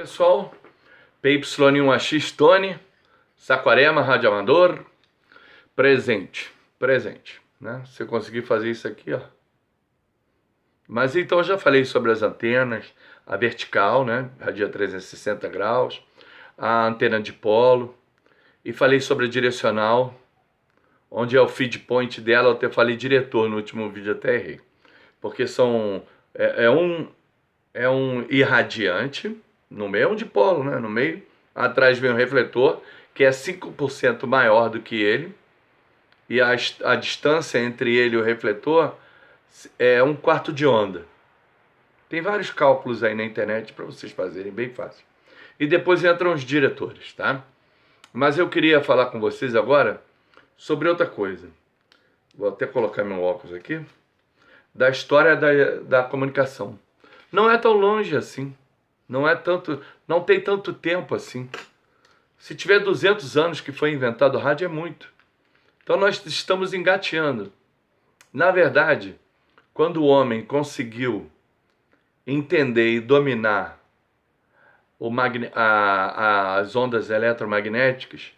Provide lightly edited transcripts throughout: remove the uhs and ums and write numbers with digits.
Pessoal, PY1AX Tony, Saquarema, Rádio Amador, presente, né? Se eu conseguir fazer isso aqui, ó. Mas então eu já falei sobre as antenas, a vertical, né? Radia 360 graus, a antena de polo, e falei sobre a direcional, onde é o feed point dela. Eu até falei diretor no último vídeo, até errei, porque é um irradiante no meio, é um dipolo, né? No meio, atrás vem um refletor que é 5% maior do que ele, e a distância entre ele e o refletor é 1/4 de onda. Tem vários cálculos aí na internet para vocês fazerem, bem fácil. E depois entram os diretores, tá? Mas eu queria falar com vocês agora sobre outra coisa. Vou até colocar meu óculos aqui. Da história da comunicação. Não é tão longe assim. Não tem tanto tempo assim. Se tiver 200 anos que foi inventado o rádio, é muito. Então nós estamos engateando. Na verdade, quando o homem conseguiu entender e dominar as ondas eletromagnéticas,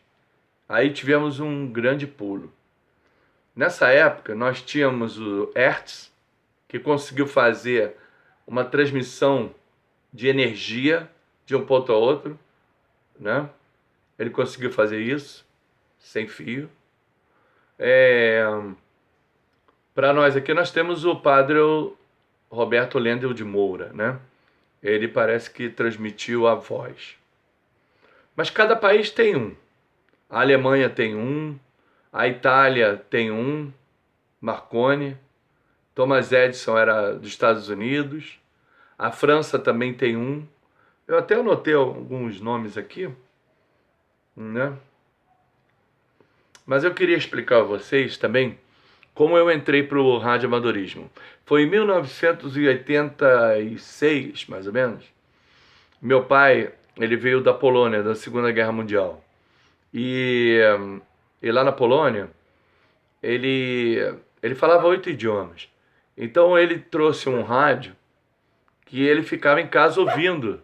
aí tivemos um grande pulo. Nessa época, nós tínhamos o Hertz, que conseguiu fazer uma transmissão de energia de um ponto a outro, né? Ele conseguiu fazer isso sem fio. Para nós aqui, nós temos o padre Roberto Lendel de Moura, né? Ele parece que transmitiu a voz. Mas cada país tem um. A Alemanha tem um, a Itália tem um, Marconi. Thomas Edison era dos Estados Unidos. A França também tem um. Eu até anotei alguns nomes aqui, né? Mas eu queria explicar a vocês também como eu entrei para o radioamadorismo. Foi em 1986, mais ou menos. Meu pai, ele veio da Polônia, da Segunda Guerra Mundial. E lá na Polônia, ele falava 8 idiomas. Então ele trouxe um rádio que ele ficava em casa ouvindo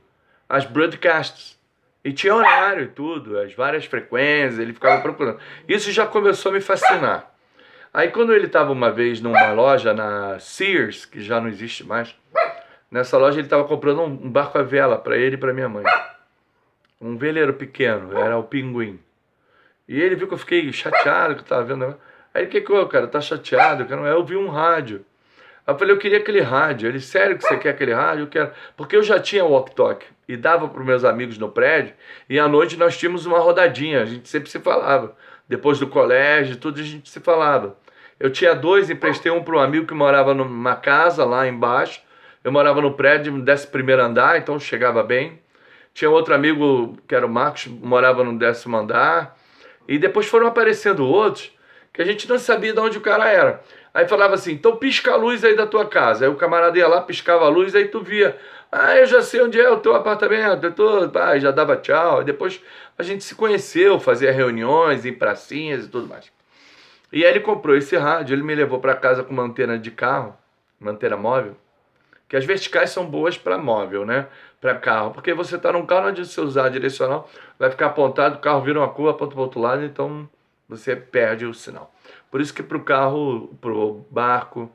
as broadcasts. E tinha horário e tudo, as várias frequências, ele ficava procurando. Isso já começou a me fascinar. Aí quando ele estava uma vez numa loja na Sears, que já não existe mais, nessa loja ele estava comprando um barco à vela para ele e para minha mãe. Um veleiro pequeno, era o Pinguim. E ele viu que eu fiquei chateado que eu estava vendo. Aí ele, que cara, tá chateado? Eu vi um rádio. Aí eu falei, eu queria aquele rádio. Ele, sério que você quer aquele rádio? Eu quero. Porque eu já tinha walkie-talkie e dava para os meus amigos no prédio, e à noite nós tínhamos uma rodadinha, a gente sempre se falava. Depois do colégio, tudo a gente se falava. Eu tinha 2, emprestei um para um amigo que morava numa casa lá embaixo. Eu morava no prédio, 11º andar, então chegava bem. Tinha outro amigo, que era o Marcos, morava no 10º andar. E depois foram aparecendo outros, que a gente não sabia de onde o cara era. Aí falava assim, então pisca a luz aí da tua casa. Aí o camarada ia lá, piscava a luz, aí tu via. Eu já sei onde é o teu apartamento. Já dava tchau. E depois a gente se conheceu, fazia reuniões em pracinhas e tudo mais. E aí ele comprou esse rádio, ele me levou para casa com uma antena de carro, uma antena móvel, que as verticais são boas para móvel, né? Para carro, porque você está num carro, não adianta você usar a direcional, vai ficar apontado, o carro vira uma curva, aponta para o outro lado, então você perde o sinal. Por isso que para o carro, para o barco,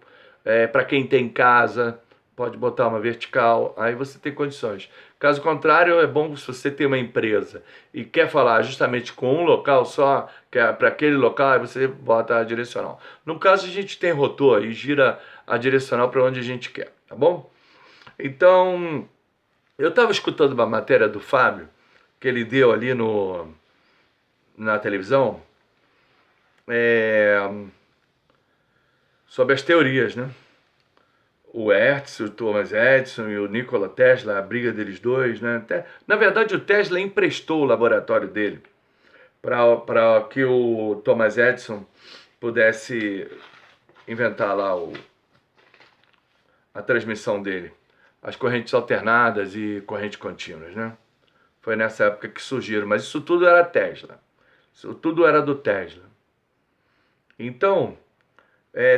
para quem tem casa, pode botar uma vertical, aí você tem condições. Caso contrário, é bom se você tem uma empresa e quer falar justamente com um local só, que é para aquele local, aí você bota a direcional. No caso, a gente tem rotor e gira a direcional para onde a gente quer, tá bom? Então, eu estava escutando uma matéria do Fábio, que ele deu ali na televisão, sobre as teorias, né? O Hertz, o Thomas Edison e o Nikola Tesla, a briga deles dois, né? Na verdade, o Tesla emprestou o laboratório dele para que o Thomas Edison pudesse inventar lá a transmissão dele, as correntes alternadas e correntes contínuas, né? Foi nessa época que surgiram, mas isso tudo era Tesla, isso tudo era do Tesla. Então,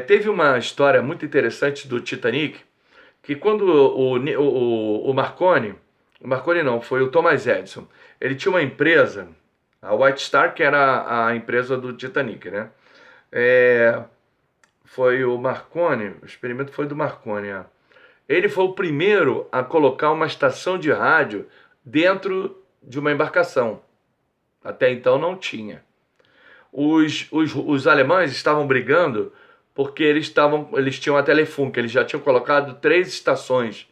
teve uma história muito interessante do Titanic, que quando o Marconi, O Marconi não, foi o Thomas Edison. Ele tinha uma empresa, a White Star, que era a empresa do Titanic, né? É, foi o Marconi, o experimento foi do Marconi. Ele foi o primeiro a colocar uma estação de rádio dentro de uma embarcação. Até então não tinha. Os alemães estavam brigando porque eles tinham a Telefunken, eles já tinham colocado 3 estações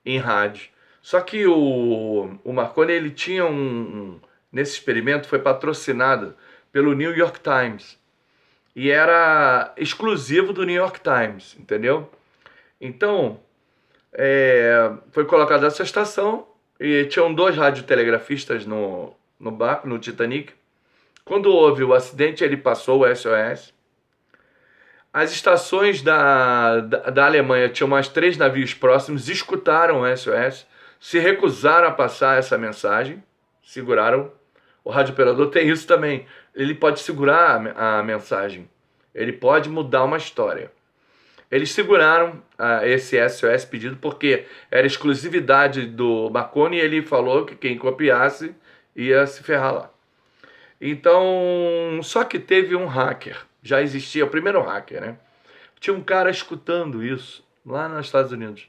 em rádio. Só que o Marconi, ele tinha nesse experimento, foi patrocinado pelo New York Times. E era exclusivo do New York Times, entendeu? Então, foi colocada essa estação e tinham 2 radiotelegrafistas no barco, no Titanic. Quando houve o acidente, ele passou o SOS. As estações da Alemanha tinham mais 3 navios próximos, escutaram o SOS, se recusaram a passar essa mensagem, seguraram. O radiooperador tem isso também, ele pode segurar a mensagem, ele pode mudar uma história. Eles seguraram esse SOS pedido porque era exclusividade do Marconi e ele falou que quem copiasse ia se ferrar lá. Então, só que teve um hacker, já existia o primeiro hacker, né? Tinha um cara escutando isso lá nos Estados Unidos.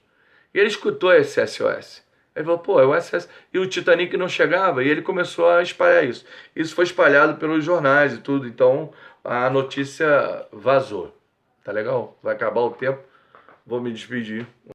E ele escutou esse SOS. Ele falou, pô, é o SOS. E o Titanic não chegava e ele começou a espalhar isso. Isso foi espalhado pelos jornais e tudo, então a notícia vazou. Tá legal? Vai acabar o tempo, vou me despedir.